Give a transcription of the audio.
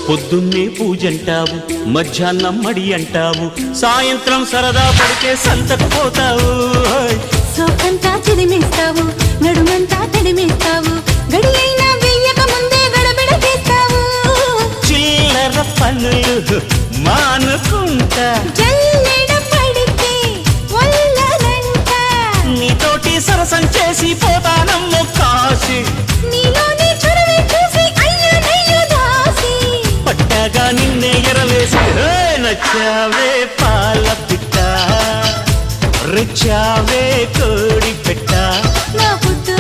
పొద్దున్నే పూజంటావు, మధ్యాహ్నం మడి అంటావు, సాయంత్రం సరదా పడితే సంతకు పోతావు. సోకంతా చిదిమేస్తావు, నడుమంతా తడిమేస్తావు, గడి అయినా వెయ్యక ముందే గడబిడ చేస్తావు. చిల్లర పనులు మానుకుంటా, జల్లెడ పడితే వల్లనంట, నీతోటి సరసం చేసి పోతానమ్మో కాశీ. నీలోని చొరవే చూసి అయ్యో దాసి, పట్టాగా నిన్నే ఎరవేసి నచ్చావే పాల పిట్ట, రెచ్చావే కోడి పెట్ట. నా పుట్టు